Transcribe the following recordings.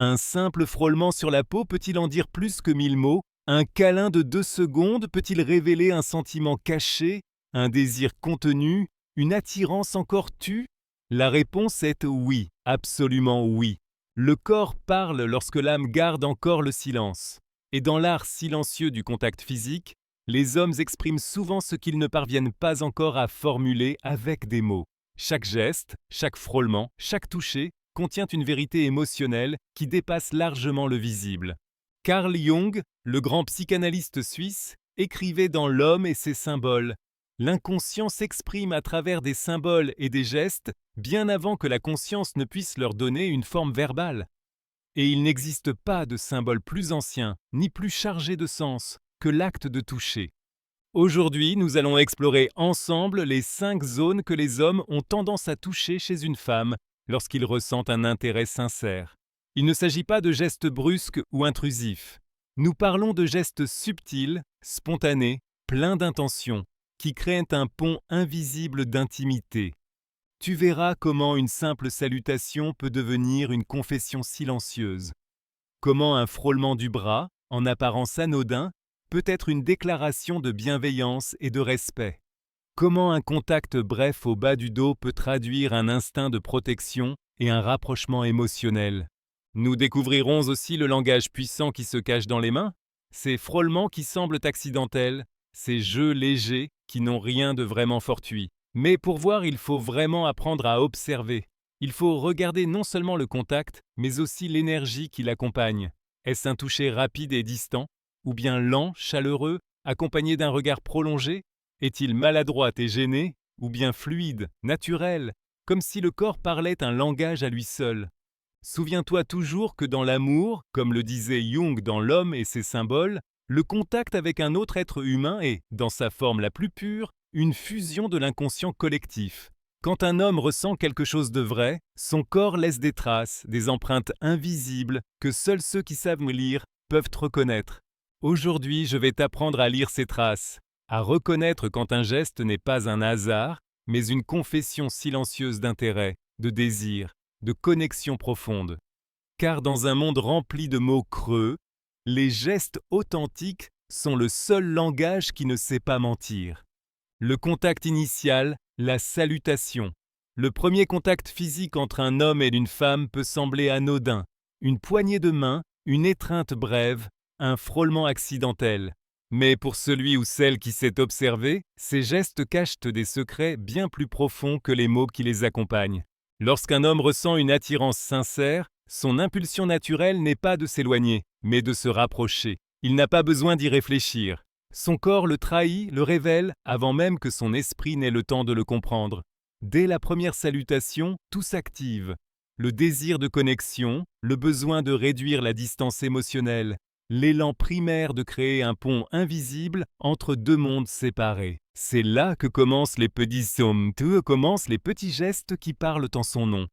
Un simple frôlement sur la peau peut-il en dire plus que 1000 mots? Un câlin de 2 secondes peut-il révéler un sentiment caché, un désir contenu, une attirance encore tue? La réponse est oui, absolument oui. Le corps parle lorsque l'âme garde encore le silence. Et dans l'art silencieux du contact physique, les hommes expriment souvent ce qu'ils ne parviennent pas encore à formuler avec des mots. Chaque geste, chaque frôlement, chaque toucher contient une vérité émotionnelle qui dépasse largement le visible. Carl Jung, le grand psychanalyste suisse, écrivait dans L'homme et ses symboles. L'inconscient s'exprime à travers des symboles et des gestes bien avant que la conscience ne puisse leur donner une forme verbale. Et il n'existe pas de symbole plus ancien, ni plus chargé de sens, que l'acte de toucher. Aujourd'hui, nous allons explorer ensemble les 5 zones que les hommes ont tendance à toucher chez une femme lorsqu'ils ressentent un intérêt sincère. Il ne s'agit pas de gestes brusques ou intrusifs. Nous parlons de gestes subtils, spontanés, pleins d'intention, qui créent un pont invisible d'intimité. Tu verras comment une simple salutation peut devenir une confession silencieuse. Comment un frôlement du bras, en apparence anodin, peut être une déclaration de bienveillance et de respect. Comment un contact bref au bas du dos peut traduire un instinct de protection et un rapprochement émotionnel. Nous découvrirons aussi le langage puissant qui se cache dans les mains, ces frôlements qui semblent accidentels, ces jeux légers qui n'ont rien de vraiment fortuit. Mais pour voir, il faut vraiment apprendre à observer. Il faut regarder non seulement le contact, mais aussi l'énergie qui l'accompagne. Est-ce un toucher rapide et distant, ou bien lent, chaleureux, accompagné d'un regard prolongé? Est-il maladroit et gêné, ou bien fluide, naturel, comme si le corps parlait un langage à lui seul? Souviens-toi toujours que dans l'amour, comme le disait Jung dans L'homme et ses symboles, le contact avec un autre être humain est, dans sa forme la plus pure, une fusion de l'inconscient collectif. Quand un homme ressent quelque chose de vrai, son corps laisse des traces, des empreintes invisibles que seuls ceux qui savent lire peuvent reconnaître. Aujourd'hui, je vais t'apprendre à lire ces traces, à reconnaître quand un geste n'est pas un hasard, mais une confession silencieuse d'intérêt, de désir, de connexion profonde. Car dans un monde rempli de mots creux, les gestes authentiques sont le seul langage qui ne sait pas mentir. Le contact initial, la salutation. Le premier contact physique entre un homme et une femme peut sembler anodin. Une poignée de main, une étreinte brève, un frôlement accidentel. Mais pour celui ou celle qui sait observer, ces gestes cachent des secrets bien plus profonds que les mots qui les accompagnent. Lorsqu'un homme ressent une attirance sincère, son impulsion naturelle n'est pas de s'éloigner, mais de se rapprocher. Il n'a pas besoin d'y réfléchir. Son corps le trahit, le révèle, avant même que son esprit n'ait le temps de le comprendre. Dès la première salutation, tout s'active. Le désir de connexion, le besoin de réduire la distance émotionnelle, l'élan primaire de créer un pont invisible entre deux mondes séparés. C'est là que commencent les petits gestes qui parlent en son nom.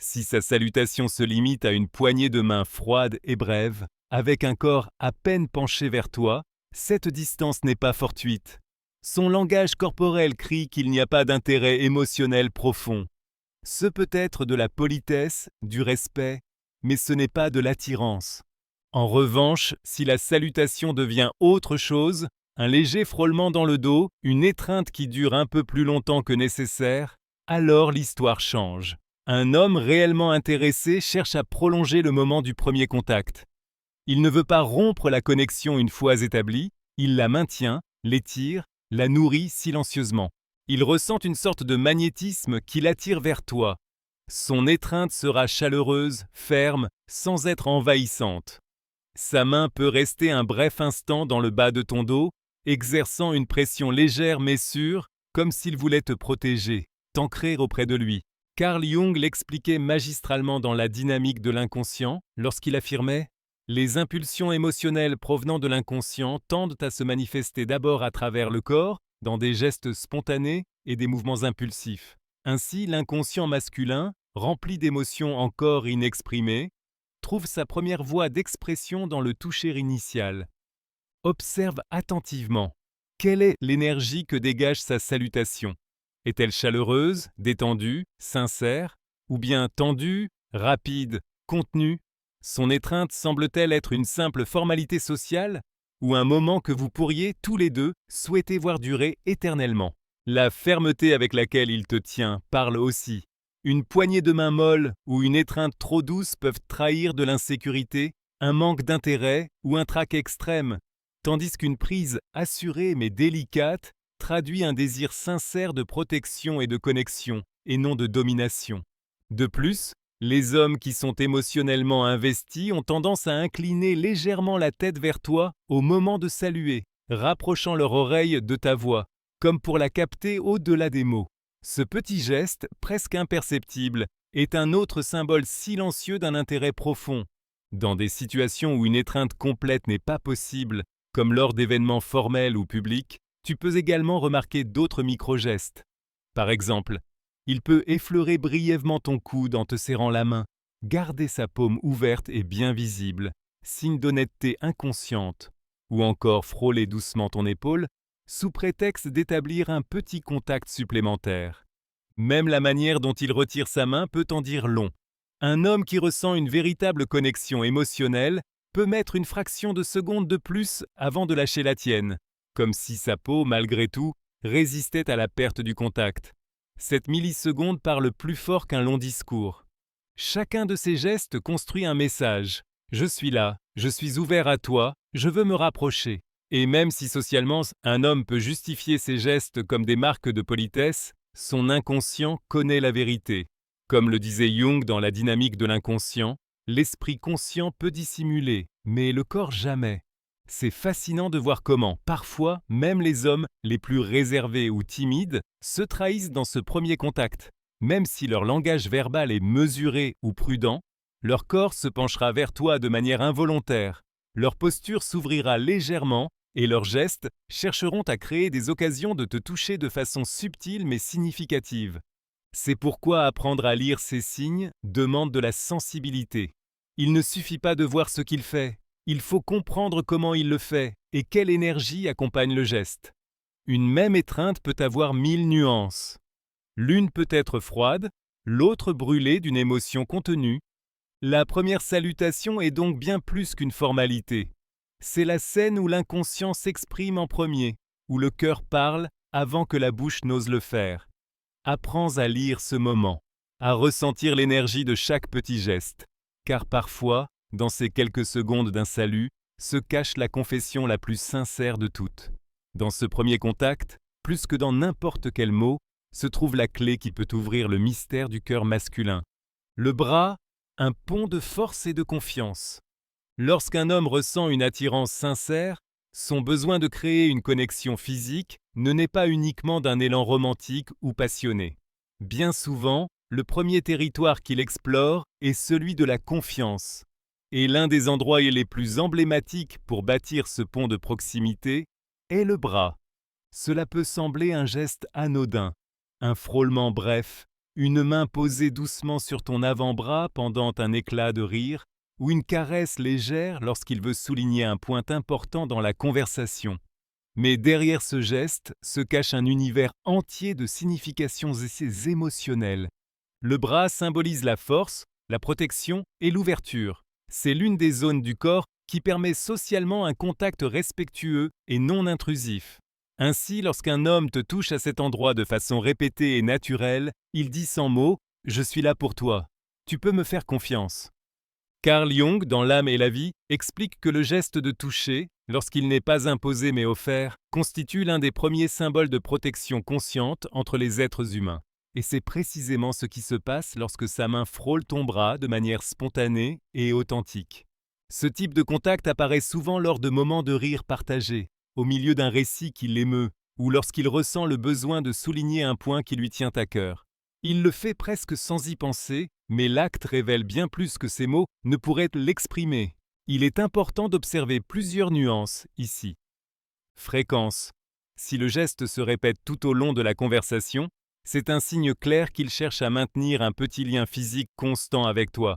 Si sa salutation se limite à une poignée de main froide et brève, avec un corps à peine penché vers toi, cette distance n'est pas fortuite. Son langage corporel crie qu'il n'y a pas d'intérêt émotionnel profond. Ce peut être de la politesse, du respect, mais ce n'est pas de l'attirance. En revanche, si la salutation devient autre chose, un léger frôlement dans le dos, une étreinte qui dure un peu plus longtemps que nécessaire, alors l'histoire change. Un homme réellement intéressé cherche à prolonger le moment du premier contact. Il ne veut pas rompre la connexion une fois établie, il la maintient, l'étire, la nourrit silencieusement. Il ressent une sorte de magnétisme qui l'attire vers toi. Son étreinte sera chaleureuse, ferme, sans être envahissante. Sa main peut rester un bref instant dans le bas de ton dos, exerçant une pression légère mais sûre, comme s'il voulait te protéger, t'ancrer auprès de lui. Carl Jung l'expliquait magistralement dans La dynamique de l'inconscient, lorsqu'il affirmait « Les impulsions émotionnelles provenant de l'inconscient tendent à se manifester d'abord à travers le corps, dans des gestes spontanés et des mouvements impulsifs. Ainsi, l'inconscient masculin, rempli d'émotions encore inexprimées, trouve sa première voie d'expression dans le toucher initial. Observe attentivement. Quelle est l'énergie que dégage sa salutation? Est-elle chaleureuse, détendue, sincère, ou bien tendue, rapide, contenue? Son étreinte semble-t-elle être une simple formalité sociale ou un moment que vous pourriez, tous les deux, souhaiter voir durer éternellement? La fermeté avec laquelle il te tient parle aussi. Une poignée de main molle ou une étreinte trop douce peuvent trahir de l'insécurité, un manque d'intérêt ou un trac extrême, tandis qu'une prise assurée mais délicate traduit un désir sincère de protection et de connexion, et non de domination. De plus, les hommes qui sont émotionnellement investis ont tendance à incliner légèrement la tête vers toi au moment de saluer, rapprochant leur oreille de ta voix, comme pour la capter au-delà des mots. Ce petit geste, presque imperceptible, est un autre symbole silencieux d'un intérêt profond. Dans des situations où une étreinte complète n'est pas possible, comme lors d'événements formels ou publics, tu peux également remarquer d'autres micro-gestes. Par exemple, il peut effleurer brièvement ton coude en te serrant la main, garder sa paume ouverte et bien visible, signe d'honnêteté inconsciente, ou encore frôler doucement ton épaule, sous prétexte d'établir un petit contact supplémentaire. Même la manière dont il retire sa main peut en dire long. Un homme qui ressent une véritable connexion émotionnelle peut mettre une fraction de seconde de plus avant de lâcher la tienne, comme si sa peau, malgré tout, résistait à la perte du contact. Cette milliseconde parle plus fort qu'un long discours. Chacun de ces gestes construit un message. Je suis là, je suis ouvert à toi, je veux me rapprocher. Et même si socialement un homme peut justifier ses gestes comme des marques de politesse, son inconscient connaît la vérité. Comme le disait Jung dans La dynamique de l'inconscient, l'esprit conscient peut dissimuler, mais le corps jamais. C'est fascinant de voir comment, parfois, même les hommes les plus réservés ou timides se trahissent dans ce premier contact. Même si leur langage verbal est mesuré ou prudent, leur corps se penchera vers toi de manière involontaire. Leur posture s'ouvrira légèrement et leurs gestes chercheront à créer des occasions de te toucher de façon subtile mais significative. C'est pourquoi apprendre à lire ces signes demande de la sensibilité. Il ne suffit pas de voir ce qu'il fait, il faut comprendre comment il le fait et quelle énergie accompagne le geste. Une même étreinte peut avoir 1000 nuances. L'une peut être froide, l'autre brûlée d'une émotion contenue. La première salutation est donc bien plus qu'une formalité. C'est la scène où l'inconscient s'exprime en premier, où le cœur parle avant que la bouche n'ose le faire. Apprends à lire ce moment, à ressentir l'énergie de chaque petit geste, car parfois, dans ces quelques secondes d'un salut, se cache la confession la plus sincère de toutes. Dans ce premier contact, plus que dans n'importe quel mot, se trouve la clé qui peut ouvrir le mystère du cœur masculin. Le bras, un pont de force et de confiance. Lorsqu'un homme ressent une attirance sincère, son besoin de créer une connexion physique ne naît pas uniquement d'un élan romantique ou passionné. Bien souvent, le premier territoire qu'il explore est celui de la confiance. Et l'un des endroits les plus emblématiques pour bâtir ce pont de proximité est le bras. Cela peut sembler un geste anodin, un frôlement bref, une main posée doucement sur ton avant-bras pendant un éclat de rire, ou une caresse légère lorsqu'il veut souligner un point important dans la conversation. Mais derrière ce geste se cache un univers entier de significations émotionnelles. Le bras symbolise la force, la protection et l'ouverture. C'est l'une des zones du corps qui permet socialement un contact respectueux et non intrusif. Ainsi, lorsqu'un homme te touche à cet endroit de façon répétée et naturelle, il dit sans mots « Je suis là pour toi. Tu peux me faire confiance ». Carl Jung, dans L'âme et la vie, explique que le geste de toucher, lorsqu'il n'est pas imposé mais offert, constitue l'un des premiers symboles de protection consciente entre les êtres humains. Et c'est précisément ce qui se passe lorsque sa main frôle ton bras de manière spontanée et authentique. Ce type de contact apparaît souvent lors de moments de rire partagés, au milieu d'un récit qui l'émeut, ou lorsqu'il ressent le besoin de souligner un point qui lui tient à cœur. Il le fait presque sans y penser, mais l'acte révèle bien plus que ces mots ne pourraient l'exprimer. Il est important d'observer plusieurs nuances ici. Fréquence. Si le geste se répète tout au long de la conversation, c'est un signe clair qu'il cherche à maintenir un petit lien physique constant avec toi.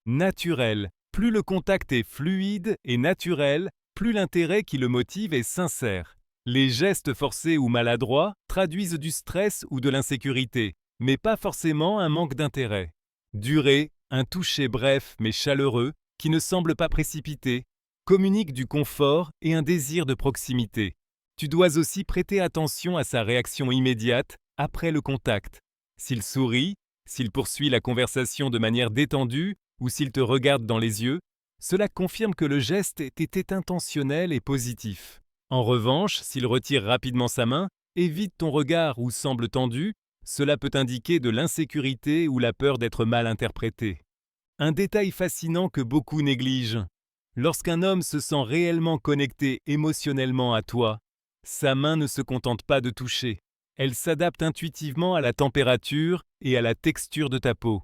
Naturel. Plus le contact est fluide et naturel, plus l'intérêt qui le motive est sincère. Les gestes forcés ou maladroits traduisent du stress ou de l'insécurité, mais pas forcément un manque d'intérêt. Durée, un toucher bref mais chaleureux qui ne semble pas précipité, communique du confort et un désir de proximité. Tu dois aussi prêter attention à sa réaction immédiate après le contact. S'il sourit, s'il poursuit la conversation de manière détendue ou s'il te regarde dans les yeux, cela confirme que le geste était intentionnel et positif. En revanche, s'il retire rapidement sa main, évite ton regard ou semble tendu, cela peut indiquer de l'insécurité ou la peur d'être mal interprété. Un détail fascinant que beaucoup négligent. Lorsqu'un homme se sent réellement connecté émotionnellement à toi, sa main ne se contente pas de toucher. Elle s'adapte intuitivement à la température et à la texture de ta peau.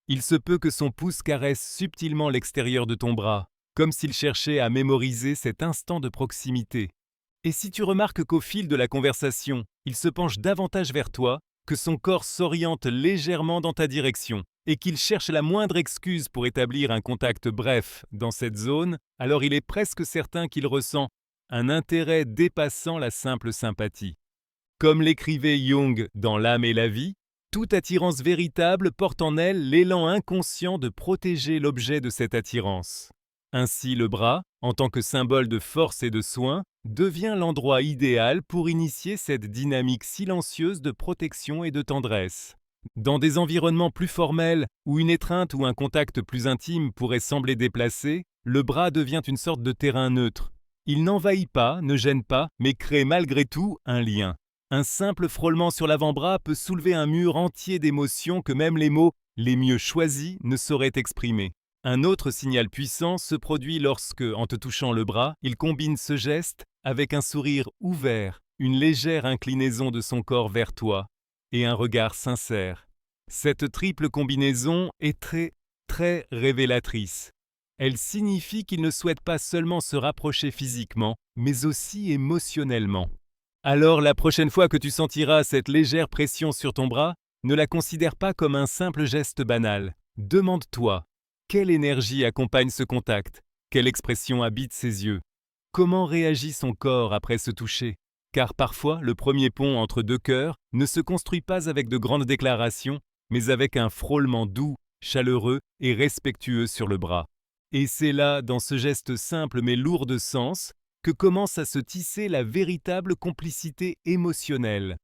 Il se peut que son pouce caresse subtilement l'extérieur de ton bras, comme s'il cherchait à mémoriser cet instant de proximité. Et si tu remarques qu'au fil de la conversation, il se penche davantage vers toi, que son corps s'oriente légèrement dans ta direction, et qu'il cherche la moindre excuse pour établir un contact bref dans cette zone, alors il est presque certain qu'il ressent un intérêt dépassant la simple sympathie. Comme l'écrivait Jung dans L'âme et la vie, toute attirance véritable porte en elle l'élan inconscient de protéger l'objet de cette attirance. Ainsi, le bras, en tant que symbole de force et de soin, devient l'endroit idéal pour initier cette dynamique silencieuse de protection et de tendresse. Dans des environnements plus formels, où une étreinte ou un contact plus intime pourrait sembler déplacé, le bras devient une sorte de terrain neutre. Il n'envahit pas, ne gêne pas, mais crée malgré tout un lien. Un simple frôlement sur l'avant-bras peut soulever un mur entier d'émotions que même les mots les mieux choisis ne sauraient exprimer. Un autre signal puissant se produit lorsque, en te touchant le bras, il combine ce geste avec un sourire ouvert, une légère inclinaison de son corps vers toi et un regard sincère. Cette triple combinaison est très révélatrice. Elle signifie qu'il ne souhaite pas seulement se rapprocher physiquement, mais aussi émotionnellement. Alors la prochaine fois que tu sentiras cette légère pression sur ton bras, ne la considère pas comme un simple geste banal. Demande-toi, quelle énergie accompagne ce contact? Quelle expression habite ses yeux? Comment réagit son corps après ce toucher? Car parfois, le premier pont entre deux cœurs ne se construit pas avec de grandes déclarations, mais avec un frôlement doux, chaleureux et respectueux sur le bras. Et c'est là, dans ce geste simple mais lourd de sens, que commence à se tisser la véritable complicité émotionnelle.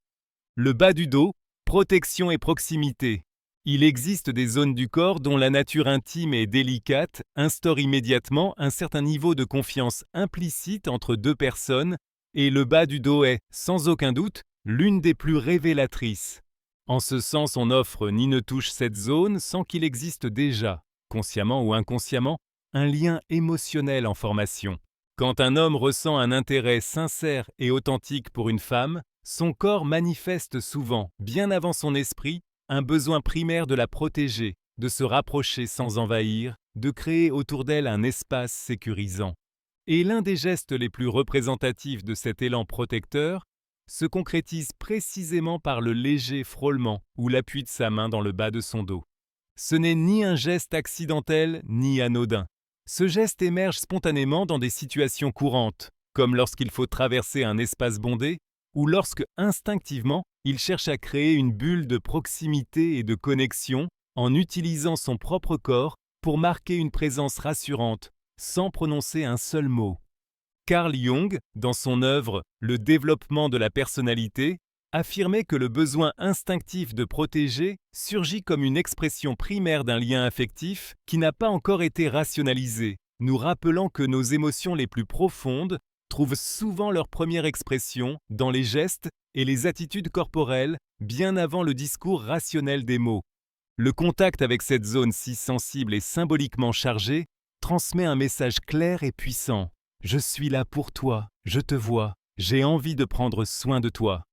Le bas du dos, protection et proximité. Il existe des zones du corps dont la nature intime et délicate instaure immédiatement un certain niveau de confiance implicite entre deux personnes, et le bas du dos est, sans aucun doute, l'une des plus révélatrices. En ce sens, on n'offre ni ne touche cette zone sans qu'il existe déjà, consciemment ou inconsciemment, un lien émotionnel en formation. Quand un homme ressent un intérêt sincère et authentique pour une femme, son corps manifeste souvent, bien avant son esprit, un besoin primaire de la protéger, de se rapprocher sans envahir, de créer autour d'elle un espace sécurisant. Et l'un des gestes les plus représentatifs de cet élan protecteur se concrétise précisément par le léger frôlement ou l'appui de sa main dans le bas de son dos. Ce n'est ni un geste accidentel ni anodin. Ce geste émerge spontanément dans des situations courantes, comme lorsqu'il faut traverser un espace bondé ou lorsque, instinctivement, il cherche à créer une bulle de proximité et de connexion en utilisant son propre corps pour marquer une présence rassurante, sans prononcer un seul mot. Carl Jung, dans son œuvre « Le développement de la personnalité », affirmait que le besoin instinctif de protéger surgit comme une expression primaire d'un lien affectif qui n'a pas encore été rationalisé, nous rappelant que nos émotions les plus profondes trouvent souvent leur première expression dans les gestes et les attitudes corporelles bien avant le discours rationnel des mots. Le contact avec cette zone si sensible et symboliquement chargée transmet un message clair et puissant. Je suis là pour toi, je te vois, j'ai envie de prendre soin de toi.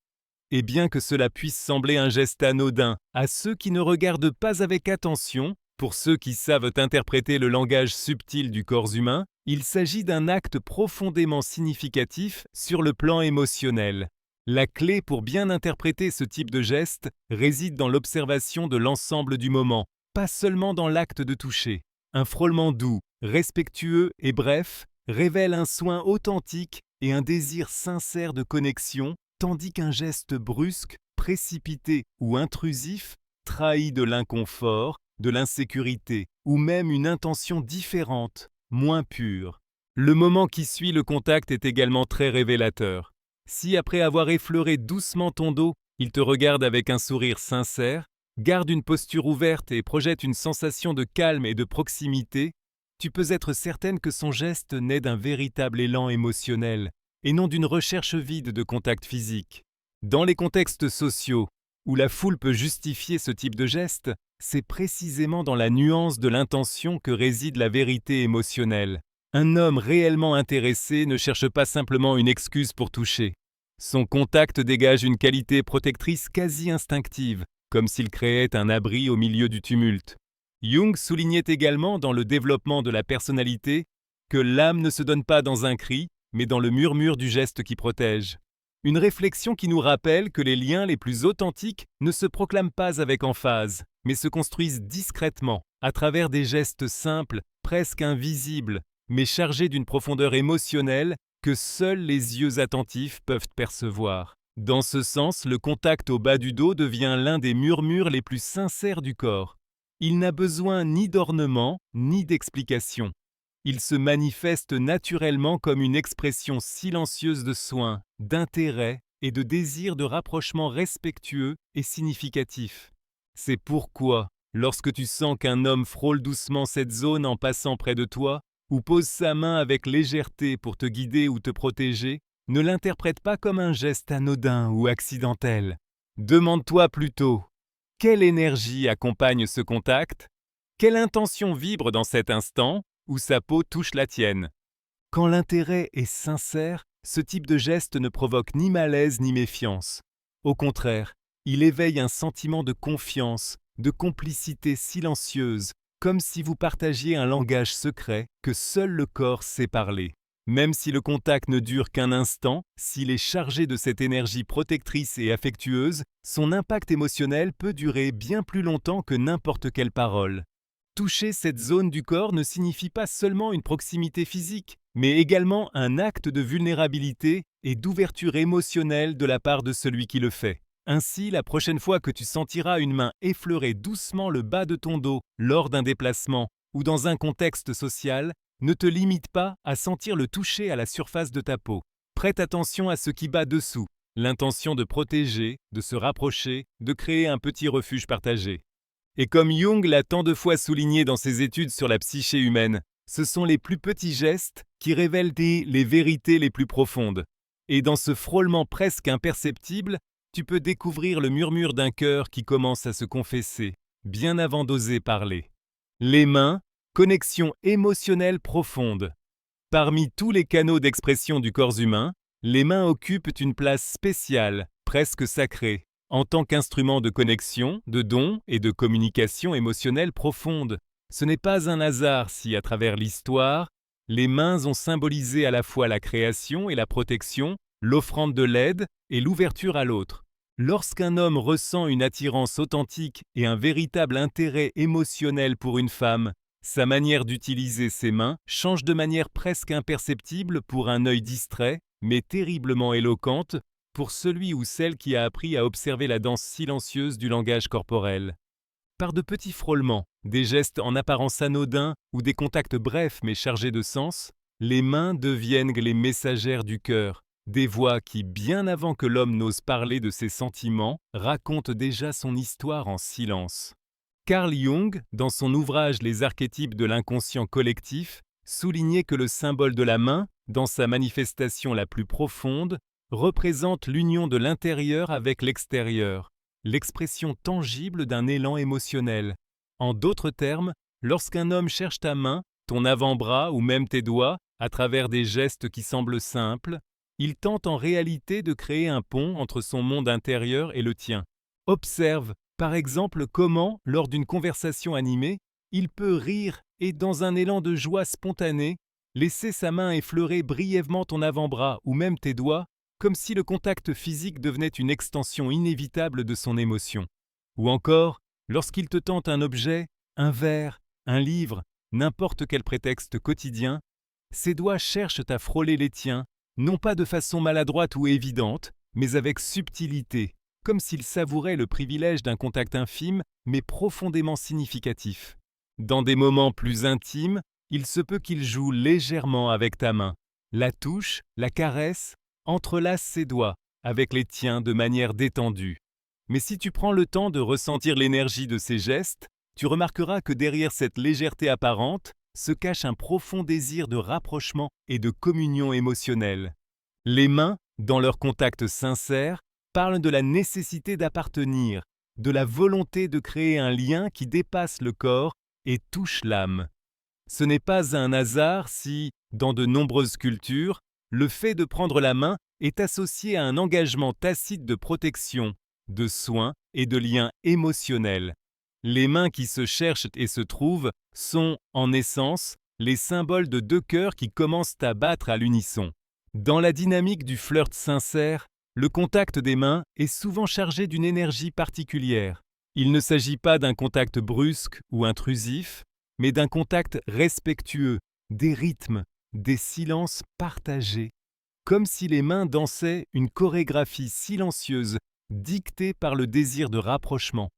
Et bien que cela puisse sembler un geste anodin à ceux qui ne regardent pas avec attention, pour ceux qui savent interpréter le langage subtil du corps humain, il s'agit d'un acte profondément significatif sur le plan émotionnel. La clé pour bien interpréter ce type de geste réside dans l'observation de l'ensemble du moment, pas seulement dans l'acte de toucher. Un frôlement doux, respectueux et bref révèle un soin authentique et un désir sincère de connexion, tandis qu'un geste brusque, précipité ou intrusif trahit de l'inconfort de l'insécurité, ou même une intention différente, moins pure. Le moment qui suit le contact est également très révélateur. Si après avoir effleuré doucement ton dos, il te regarde avec un sourire sincère, garde une posture ouverte et projette une sensation de calme et de proximité, tu peux être certaine que son geste naît d'un véritable élan émotionnel et non d'une recherche vide de contact physique. Dans les contextes sociaux, où la foule peut justifier ce type de geste, c'est précisément dans la nuance de l'intention que réside la vérité émotionnelle. Un homme réellement intéressé ne cherche pas simplement une excuse pour toucher. Son contact dégage une qualité protectrice quasi instinctive, comme s'il créait un abri au milieu du tumulte. Jung soulignait également dans le développement de la personnalité que l'âme ne se donne pas dans un cri, mais dans le murmure du geste qui protège. Une réflexion qui nous rappelle que les liens les plus authentiques ne se proclament pas avec emphase, mais se construisent discrètement, à travers des gestes simples, presque invisibles, mais chargés d'une profondeur émotionnelle que seuls les yeux attentifs peuvent percevoir. Dans ce sens, le contact au bas du dos devient l'un des murmures les plus sincères du corps. Il n'a besoin ni d'ornement, ni d'explication. Il se manifeste naturellement comme une expression silencieuse de soin, d'intérêt et de désir de rapprochement respectueux et significatif. C'est pourquoi, lorsque tu sens qu'un homme frôle doucement cette zone en passant près de toi, ou pose sa main avec légèreté pour te guider ou te protéger, ne l'interprète pas comme un geste anodin ou accidentel. Demande-toi plutôt, quelle énergie accompagne ce contact? Quelle intention vibre dans cet instant où sa peau touche la tienne? Quand l'intérêt est sincère, ce type de geste ne provoque ni malaise ni méfiance. Au contraire, il éveille un sentiment de confiance, de complicité silencieuse, comme si vous partagiez un langage secret que seul le corps sait parler. Même si le contact ne dure qu'un instant, s'il est chargé de cette énergie protectrice et affectueuse, son impact émotionnel peut durer bien plus longtemps que n'importe quelle parole. Toucher cette zone du corps ne signifie pas seulement une proximité physique, mais également un acte de vulnérabilité et d'ouverture émotionnelle de la part de celui qui le fait. Ainsi, la prochaine fois que tu sentiras une main effleurer doucement le bas de ton dos lors d'un déplacement ou dans un contexte social, ne te limite pas à sentir le toucher à la surface de ta peau. Prête attention à ce qui bat dessous, l'intention de protéger, de se rapprocher, de créer un petit refuge partagé. Et comme Jung l'a tant de fois souligné dans ses études sur la psyché humaine, ce sont les plus petits gestes qui révèlent les vérités les plus profondes. Et dans ce frôlement presque imperceptible, tu peux découvrir le murmure d'un cœur qui commence à se confesser, bien avant d'oser parler. Les mains, connexion émotionnelle profonde. Parmi tous les canaux d'expression du corps humain, les mains occupent une place spéciale, presque sacrée, en tant qu'instrument de connexion, de don et de communication émotionnelle profonde. Ce n'est pas un hasard si, à travers l'histoire, les mains ont symbolisé à la fois la création et la protection, l'offrande de l'aide et l'ouverture à l'autre. Lorsqu'un homme ressent une attirance authentique et un véritable intérêt émotionnel pour une femme, sa manière d'utiliser ses mains change de manière presque imperceptible pour un œil distrait, mais terriblement éloquente pour celui ou celle qui a appris à observer la danse silencieuse du langage corporel. Par de petits frôlements, des gestes en apparence anodins ou des contacts brefs mais chargés de sens, les mains deviennent les messagères du cœur, des voix qui, bien avant que l'homme n'ose parler de ses sentiments, racontent déjà son histoire en silence. Carl Jung, dans son ouvrage Les archétypes de l'inconscient collectif, soulignait que le symbole de la main, dans sa manifestation la plus profonde, représente l'union de l'intérieur avec l'extérieur, l'expression tangible d'un élan émotionnel. En d'autres termes, lorsqu'un homme cherche ta main, ton avant-bras ou même tes doigts, à travers des gestes qui semblent simples, il tente en réalité de créer un pont entre son monde intérieur et le tien. Observe, par exemple, comment, lors d'une conversation animée, il peut rire et, dans un élan de joie spontanée, laisser sa main effleurer brièvement ton avant-bras ou même tes doigts, comme si le contact physique devenait une extension inévitable de son émotion. Ou encore, lorsqu'il te tente un objet, un verre, un livre, n'importe quel prétexte quotidien, ses doigts cherchent à frôler les tiens, non pas de façon maladroite ou évidente, mais avec subtilité, comme s'il savourait le privilège d'un contact infime, mais profondément significatif. Dans des moments plus intimes, il se peut qu'il joue légèrement avec ta main, la touche, la caresse, entrelace ses doigts avec les tiens de manière détendue. Mais si tu prends le temps de ressentir l'énergie de ces gestes, tu remarqueras que derrière cette légèreté apparente se cache un profond désir de rapprochement et de communion émotionnelle. Les mains, dans leur contact sincère, parlent de la nécessité d'appartenir, de la volonté de créer un lien qui dépasse le corps et touche l'âme. Ce n'est pas un hasard si, dans de nombreuses cultures, le fait de prendre la main est associé à un engagement tacite de protection, de soins et de liens émotionnels. Les mains qui se cherchent et se trouvent sont, en essence, les symboles de deux cœurs qui commencent à battre à l'unisson. Dans la dynamique du flirt sincère, le contact des mains est souvent chargé d'une énergie particulière. Il ne s'agit pas d'un contact brusque ou intrusif, mais d'un contact respectueux, des rythmes, des silences partagés, comme si les mains dansaient une chorégraphie silencieuse dictée par le désir de rapprochement,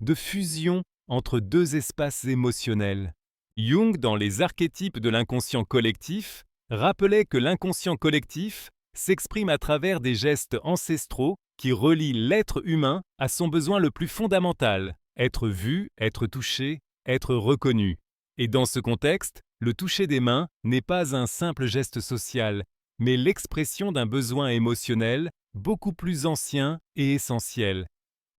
de fusion entre deux espaces émotionnels. Jung, dans les archétypes de l'inconscient collectif, rappelait que l'inconscient collectif s'exprime à travers des gestes ancestraux qui relient l'être humain à son besoin le plus fondamental, être vu, être touché, être reconnu. Et dans ce contexte, le toucher des mains n'est pas un simple geste social, mais l'expression d'un besoin émotionnel beaucoup plus ancien et essentiel.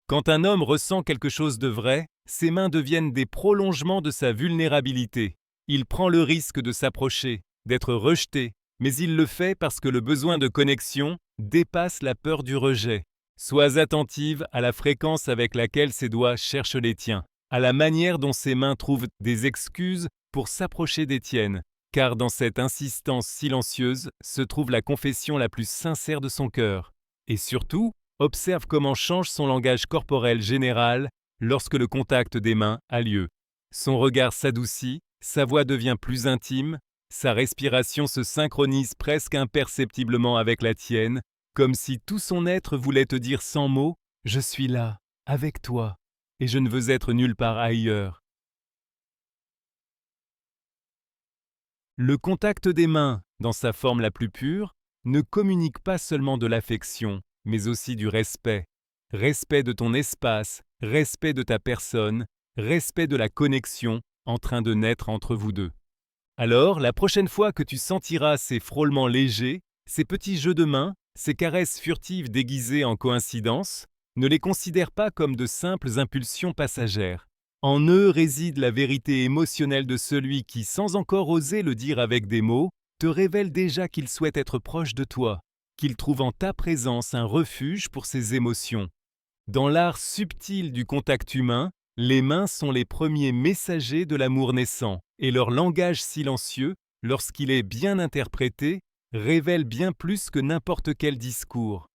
Quand un homme ressent quelque chose de vrai, ses mains deviennent des prolongements de sa vulnérabilité. Il prend le risque de s'approcher, d'être rejeté, mais il le fait parce que le besoin de connexion dépasse la peur du rejet. Sois attentive à la fréquence avec laquelle ses doigts cherchent les tiens, à la manière dont ses mains trouvent des excuses pour s'approcher des tiennes, car dans cette insistance silencieuse se trouve la confession la plus sincère de son cœur. Et surtout, observe comment change son langage corporel général lorsque le contact des mains a lieu. Son regard s'adoucit, sa voix devient plus intime, sa respiration se synchronise presque imperceptiblement avec la tienne, comme si tout son être voulait te dire sans mots « Je suis là, avec toi, et je ne veux être nulle part ailleurs ». Le contact des mains, dans sa forme la plus pure, ne communique pas seulement de l'affection, mais aussi du respect. Respect de ton espace, respect de ta personne, respect de la connexion en train de naître entre vous deux. Alors, la prochaine fois que tu sentiras ces frôlements légers, ces petits jeux de mains, ces caresses furtives déguisées en coïncidence, ne les considère pas comme de simples impulsions passagères. En eux réside la vérité émotionnelle de celui qui, sans encore oser le dire avec des mots, te révèle déjà qu'il souhaite être proche de toi, qu'il trouve en ta présence un refuge pour ses émotions. Dans l'art subtil du contact humain, les mains sont les premiers messagers de l'amour naissant, et leur langage silencieux, lorsqu'il est bien interprété, révèle bien plus que n'importe quel discours.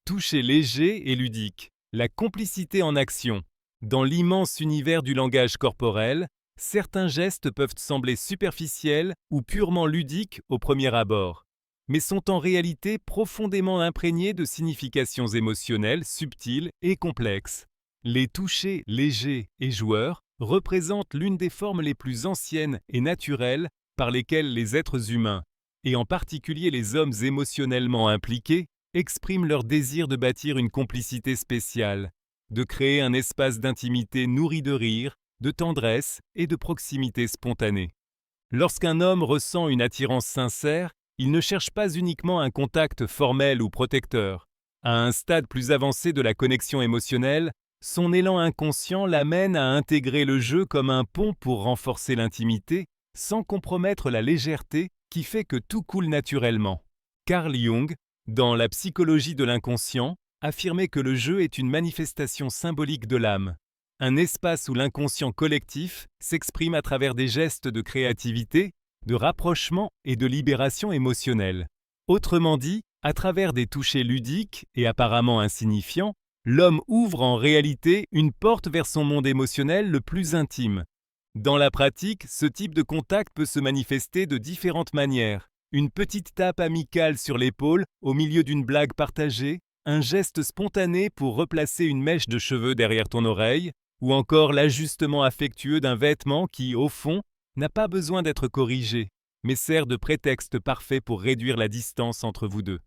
Toucher léger et ludique, la complicité en action. Dans l'immense univers du langage corporel, certains gestes peuvent sembler superficiels ou purement ludiques au premier abord, mais sont en réalité profondément imprégnés de significations émotionnelles subtiles et complexes. Les touchers légers et joueurs représentent l'une des formes les plus anciennes et naturelles par lesquelles les êtres humains, et en particulier les hommes émotionnellement impliqués, expriment leur désir de bâtir une complicité spéciale, de créer un espace d'intimité nourri de rire, de tendresse et de proximité spontanée. Lorsqu'un homme ressent une attirance sincère, il ne cherche pas uniquement un contact formel ou protecteur. À un stade plus avancé de la connexion émotionnelle, son élan inconscient l'amène à intégrer le jeu comme un pont pour renforcer l'intimité, sans compromettre la légèreté qui fait que tout coule naturellement. Carl Jung, dans La psychologie de l'inconscient, affirmait que le jeu est une manifestation symbolique de l'âme, un espace où l'inconscient collectif s'exprime à travers des gestes de créativité, de rapprochement et de libération émotionnelle. Autrement dit, à travers des touchés ludiques et apparemment insignifiants, l'homme ouvre en réalité une porte vers son monde émotionnel le plus intime. Dans la pratique, ce type de contact peut se manifester de différentes manières. Une petite tape amicale sur l'épaule au milieu d'une blague partagée, un geste spontané pour replacer une mèche de cheveux derrière ton oreille, ou encore l'ajustement affectueux d'un vêtement qui, au fond, n'a pas besoin d'être corrigé, mais sert de prétexte parfait pour réduire la distance entre vous deux.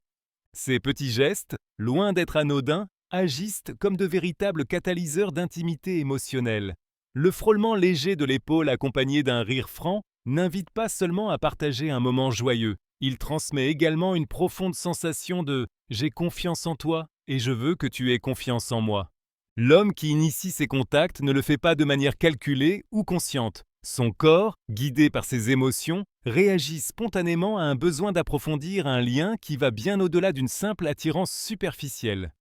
Ces petits gestes, loin d'être anodins, agissent comme de véritables catalyseurs d'intimité émotionnelle. Le frôlement léger de l'épaule accompagné d'un rire franc n'invite pas seulement à partager un moment joyeux, il transmet également une profonde sensation de « j'ai confiance en toi et je veux que tu aies confiance en moi ». L'homme qui initie ces contacts ne le fait pas de manière calculée ou consciente. Son corps, guidé par ses émotions, réagit spontanément à un besoin d'approfondir un lien qui va bien au-delà d'une simple attirance superficielle.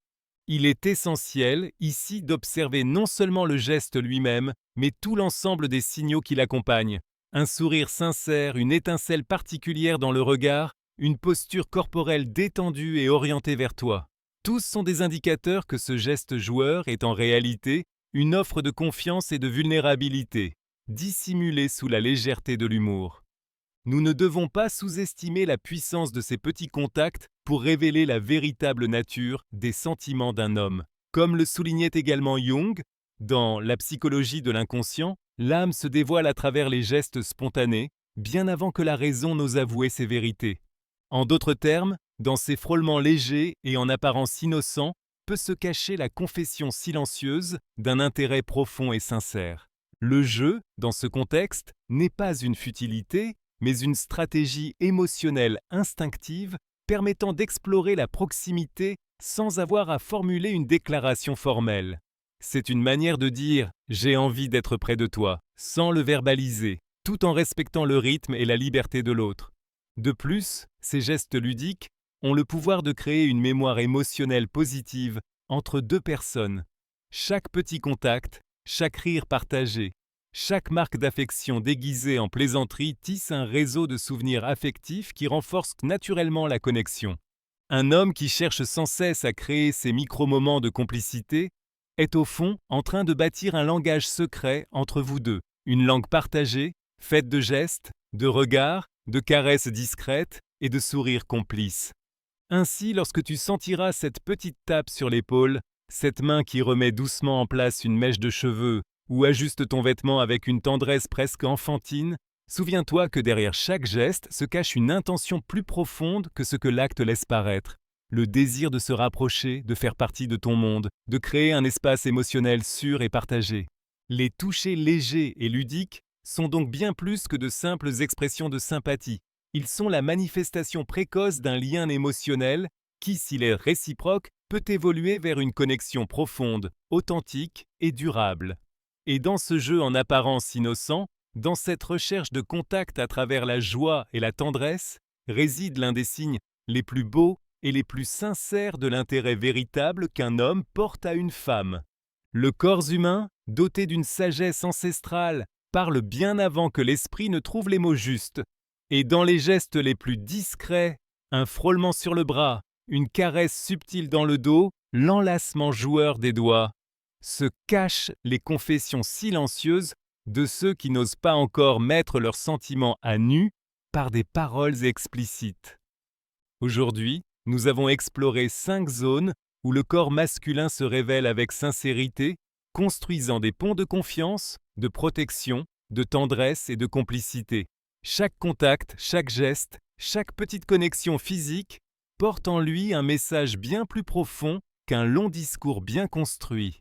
Il est essentiel, ici, d'observer non seulement le geste lui-même, mais tout l'ensemble des signaux qui l'accompagnent. Un sourire sincère, une étincelle particulière dans le regard, une posture corporelle détendue et orientée vers toi. Tous sont des indicateurs que ce geste joueur est en réalité une offre de confiance et de vulnérabilité, dissimulée sous la légèreté de l'humour. Nous ne devons pas sous-estimer la puissance de ces petits contacts pour révéler la véritable nature des sentiments d'un homme. Comme le soulignait également Jung, dans La psychologie de l'inconscient, l'âme se dévoile à travers les gestes spontanés, bien avant que la raison n'ose avouer ses vérités. En d'autres termes, dans ces frôlements légers et en apparence innocents, peut se cacher la confession silencieuse d'un intérêt profond et sincère. Le jeu, dans ce contexte, n'est pas une futilité, mais une stratégie émotionnelle instinctive permettant d'explorer la proximité sans avoir à formuler une déclaration formelle. C'est une manière de dire « j'ai envie d'être près de toi » sans le verbaliser, tout en respectant le rythme et la liberté de l'autre. De plus, ces gestes ludiques ont le pouvoir de créer une mémoire émotionnelle positive entre deux personnes. Chaque petit contact, chaque rire partagé, chaque marque d'affection déguisée en plaisanterie tisse un réseau de souvenirs affectifs qui renforce naturellement la connexion. Un homme qui cherche sans cesse à créer ces micro-moments de complicité est au fond en train de bâtir un langage secret entre vous deux, une langue partagée, faite de gestes, de regards, de caresses discrètes et de sourires complices. Ainsi, lorsque tu sentiras cette petite tape sur l'épaule, cette main qui remet doucement en place une mèche de cheveux ou ajuste ton vêtement avec une tendresse presque enfantine, souviens-toi que derrière chaque geste se cache une intention plus profonde que ce que l'acte laisse paraître. Le désir de se rapprocher, de faire partie de ton monde, de créer un espace émotionnel sûr et partagé. Les touchés légers et ludiques sont donc bien plus que de simples expressions de sympathie. Ils sont la manifestation précoce d'un lien émotionnel qui, s'il est réciproque, peut évoluer vers une connexion profonde, authentique et durable. Et dans ce jeu en apparence innocent, dans cette recherche de contact à travers la joie et la tendresse, réside l'un des signes les plus beaux et les plus sincères de l'intérêt véritable qu'un homme porte à une femme. Le corps humain, doté d'une sagesse ancestrale, parle bien avant que l'esprit ne trouve les mots justes. Et dans les gestes les plus discrets, un frôlement sur le bras, une caresse subtile dans le dos, l'enlacement joueur des doigts, se cachent les confessions silencieuses de ceux qui n'osent pas encore mettre leurs sentiments à nu par des paroles explicites. Aujourd'hui, nous avons exploré 5 zones où le corps masculin se révèle avec sincérité, construisant des ponts de confiance, de protection, de tendresse et de complicité. Chaque contact, chaque geste, chaque petite connexion physique porte en lui un message bien plus profond qu'un long discours bien construit.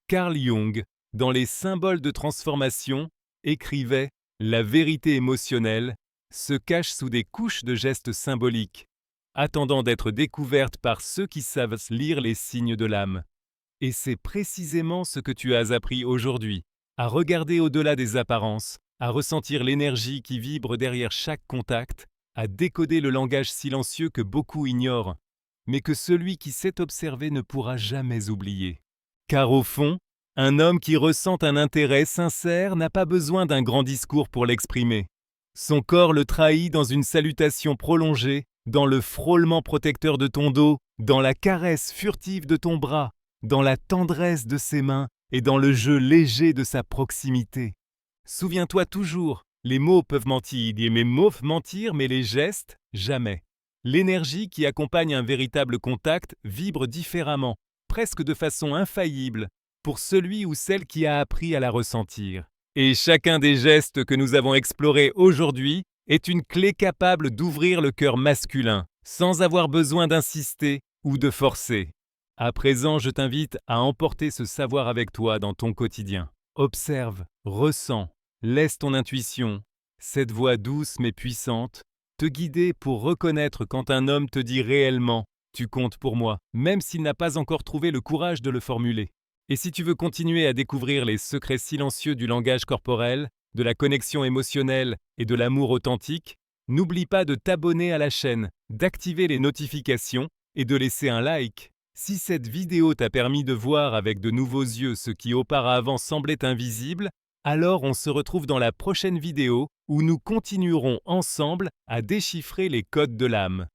Carl Jung, dans les symboles de transformation, écrivait « La vérité émotionnelle se cache sous des couches de gestes symboliques, attendant d'être découverte par ceux qui savent lire les signes de l'âme. » Et c'est précisément ce que tu as appris aujourd'hui, à regarder au-delà des apparences, à ressentir l'énergie qui vibre derrière chaque contact, à décoder le langage silencieux que beaucoup ignorent, mais que celui qui sait observer ne pourra jamais oublier. Car au fond, un homme qui ressent un intérêt sincère n'a pas besoin d'un grand discours pour l'exprimer. Son corps le trahit dans une salutation prolongée, dans le frôlement protecteur de ton dos, dans la caresse furtive de ton bras, dans la tendresse de ses mains et dans le jeu léger de sa proximité. Souviens-toi toujours, les mots peuvent mentir, mais les gestes, jamais. L'énergie qui accompagne un véritable contact vibre différemment, presque de façon infaillible, pour celui ou celle qui a appris à la ressentir. Et chacun des gestes que nous avons explorés aujourd'hui est une clé capable d'ouvrir le cœur masculin, sans avoir besoin d'insister ou de forcer. À présent, je t'invite à emporter ce savoir avec toi dans ton quotidien. Observe, ressens, laisse ton intuition, cette voix douce mais puissante, te guider pour reconnaître quand un homme te dit réellement « tu comptes pour moi », même s'il n'a pas encore trouvé le courage de le formuler. Et si tu veux continuer à découvrir les secrets silencieux du langage corporel, de la connexion émotionnelle et de l'amour authentique, n'oublie pas de t'abonner à la chaîne, d'activer les notifications et de laisser un like. Si cette vidéo t'a permis de voir avec de nouveaux yeux ce qui auparavant semblait invisible, alors on se retrouve dans la prochaine vidéo où nous continuerons ensemble à déchiffrer les codes de l'âme.